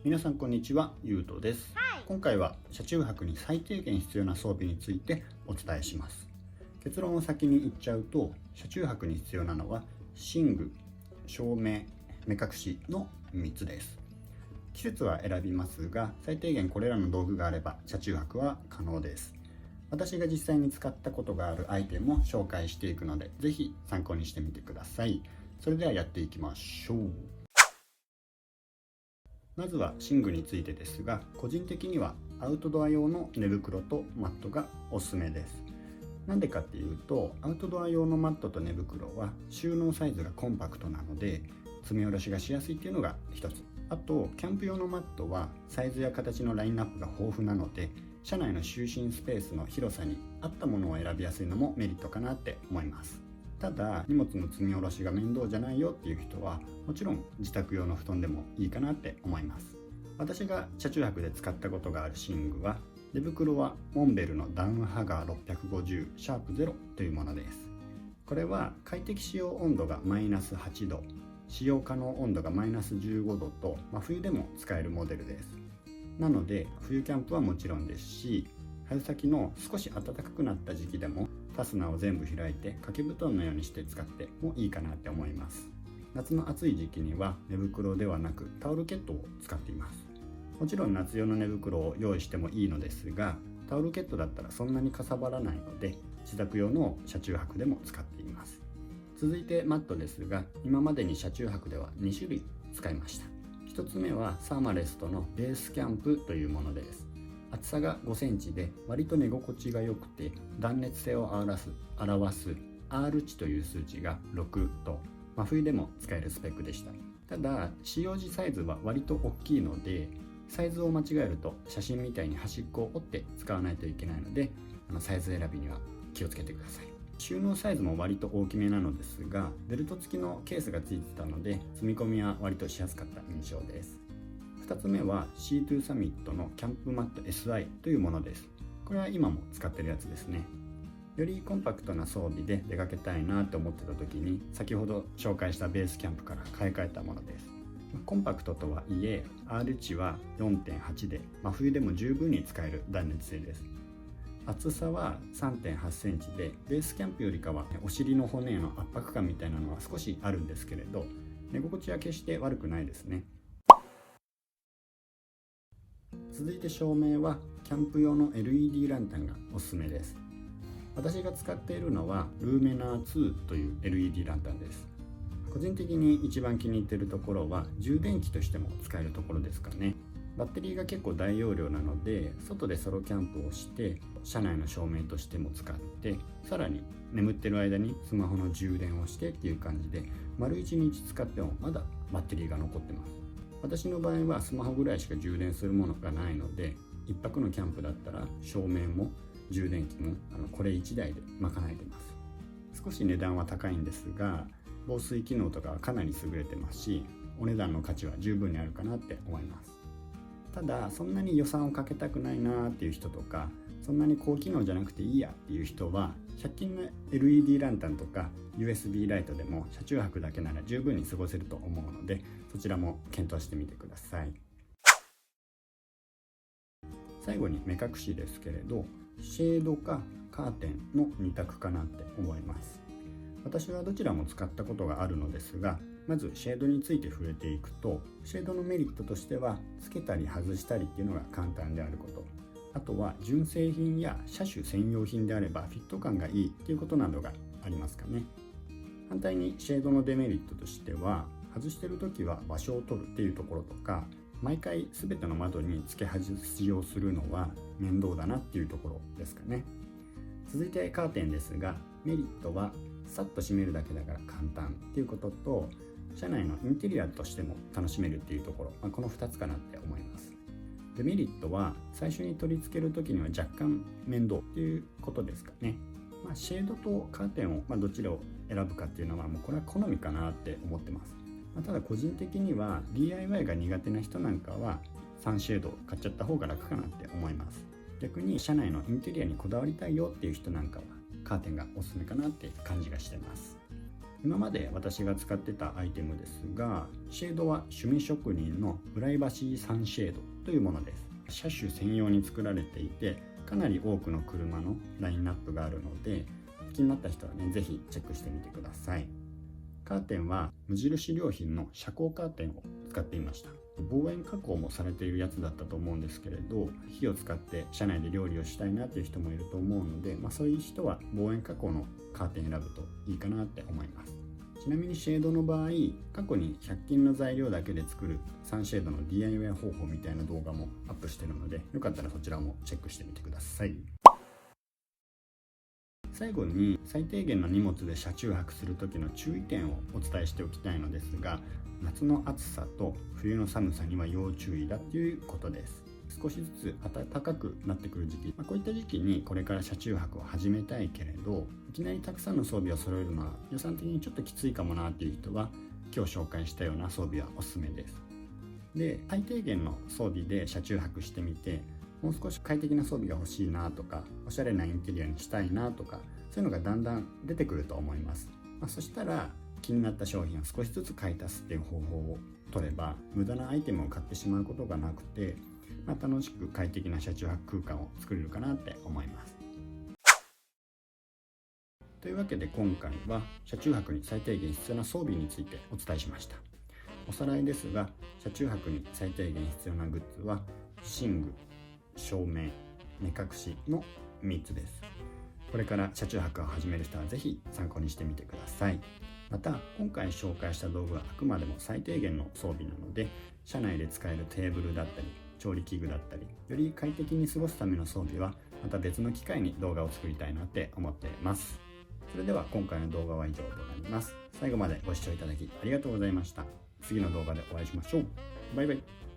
皆さんこんにちは、ゆうとです。今回は車中泊に最低限必要な装備についてお伝えします。結論を先に言っちゃうと、車中泊に必要なのは寝具、照明、目隠しの3つです。季節は選びますが、最低限これらの道具があれば車中泊は可能です。私が実際に使ったことがあるアイテムも紹介していくので、ぜひ参考にしてみてください。それではやっていきましょう。まずは寝具についてですが、個人的にはアウトドア用の寝袋とマットがおすすめです。なんでかっていうと、アウトドア用のマットと寝袋は収納サイズがコンパクトなので積み下ろしがしやすいっていうのが一つ。あとキャンプ用のマットはサイズや形のラインナップが豊富なので、車内の就寝スペースの広さに合ったものを選びやすいのもメリットかなって思います。ただ荷物の積み下ろしが面倒じゃないよっていう人は、もちろん自宅用の布団でもいいかなって思います。私が車中泊で使ったことがある寝具は、寝袋はモンベルのダウンハガー650シャープ0というものです。これは快適使用温度がマイナス8度、使用可能温度がマイナス15度と、冬でも使えるモデルです。なので冬キャンプはもちろんですし、春先の少し暖かくなった時期でもファスナーを全部開いて掛け布団のようにして使ってもいいかなって思います。夏の暑い時期には寝袋ではなくタオルケットを使っています。もちろん夏用の寝袋を用意してもいいのですが、タオルケットだったらそんなにかさばらないので、自宅用の車中泊でも使っています。続いてマットですが、今までに車中泊では2種類使いました。1つ目はサーマレストのベースキャンプというものです。厚さが5センチで割と寝心地が良くて、断熱性を表す R 値という数値が6と、真冬でも使えるスペックでした。ただ使用時サイズは割と大きいので、サイズを間違えると写真みたいに端っこを折って使わないといけないので、サイズ選びには気をつけてください。収納サイズも割と大きめなのですが、ベルト付きのケースが付いてたので積み込みは割としやすかった印象です。2つ目は C2 サミットのキャンプマット SI というものです。これは今も使ってるやつですね。よりコンパクトな装備で出かけたいなと思ってた時に、先ほど紹介したベースキャンプから買い替えたものです。コンパクトとはいえ R 値は 4.8 で真冬でも十分に使える断熱性です。厚さは 3.8 センチで、ベースキャンプよりかはお尻の骨への圧迫感みたいなのは少しあるんですけれど、寝心地は決して悪くないですね。続いて照明はキャンプ用の LED ランタンがおすすめです。私が使っているのはルーメナー2という LED ランタンです。個人的に一番気に入っているところは充電器としても使えるところですかね。バッテリーが結構大容量なので、外でソロキャンプをして車内の照明としても使って、さらに眠ってる間にスマホの充電をしてっていう感じで、丸1日使ってもまだバッテリーが残ってます。私の場合はスマホぐらいしか充電するものがないので、1泊のキャンプだったら照明も充電器もこれ1台で賄えてます。少し値段は高いんですが、防水機能とかはかなり優れてますし、お値段の価値は十分にあるかなって思います。ただそんなに予算をかけたくないなっていう人とか、そんなに高機能じゃなくていいやっていう人は、100均の LED ランタンとか USB ライトでも車中泊だけなら十分に過ごせると思うので、そちらも検討してみてください。最後に目隠しですけれど、シェードかカーテンの2択かなって思います。私はどちらも使ったことがあるのですが、まずシェードについて触れていくと、シェードのメリットとしてはつけたり外したりっていうのが簡単であること、あとは純正品や車種専用品であればフィット感がいいっていうことなどがありますかね。反対にシェードのデメリットとしては、外してる時は場所を取るっていうところとか、毎回全ての窓に付け外しをするのは面倒だなっていうところですかね。続いてカーテンですが、メリットはさっと閉めるだけだから簡単っていうことと、車内のインテリアとしても楽しめるっていうところ、この2つかなって思います。デメリットは最初に取り付ける時には若干面倒っていうことですかね。シェードとカーテンをどちらを選ぶかっていうのはもうこれは好みかなって思ってます。ただ個人的には DIY が苦手な人なんかはサンシェードを買っちゃった方が楽かなって思います。逆に車内のインテリアにこだわりたいよっていう人なんかはカーテンがおすすめかなって感じがしてます。今まで私が使ってたアイテムですが、シェードは趣味職人のプライバシーサンシェードというものです。車種専用に作られていて、かなり多くの車のラインナップがあるので、気になった人はね、ぜひチェックしてみてください。カーテンは無印良品の遮光カーテンを使っていました。防煙加工もされているやつだったと思うんですけれど、火を使って車内で料理をしたいなっていう人もいると思うので、そういう人は防煙加工のカーテン選ぶといいかなって思います。ちなみにシェードの場合、過去に100均の材料だけで作るサンシェードの DIY 方法みたいな動画もアップしてるので、よかったらそちらもチェックしてみてください。最後に最低限の荷物で車中泊する時の注意点をお伝えしておきたいのですが、夏の暑さと冬の寒さには要注意だということです。少しずつ暖かくなってくる時期、こういった時期にこれから車中泊を始めたいけれど、いきなりたくさんの装備を揃えるのは予算的にちょっときついかもなっていう人は、今日紹介したような装備はおすすめです。で、最低限の装備で車中泊してみて、もう少し快適な装備が欲しいなとか、おしゃれなインテリアにしたいなとか、そういうのがだんだん出てくると思います。そしたら気になった商品を少しずつ買い足すっていう方法を取れば、無駄なアイテムを買ってしまうことがなくて、楽しく快適な車中泊空間を作れるかなって思います。というわけで今回は車中泊に最低限必要な装備についてお伝えしました。おさらいですが、車中泊に最低限必要なグッズは寝具、照明、目隠しの3つです。これから車中泊を始める人はぜひ参考にしてみてください。また今回紹介した道具はあくまでも最低限の装備なので、車内で使えるテーブルだったり調理器具だったり、より快適に過ごすための装備はまた別の機会に動画を作りたいなって思っています。それでは今回の動画は以上となります。最後までご視聴いただきありがとうございました。次の動画でお会いしましょう。バイバイ。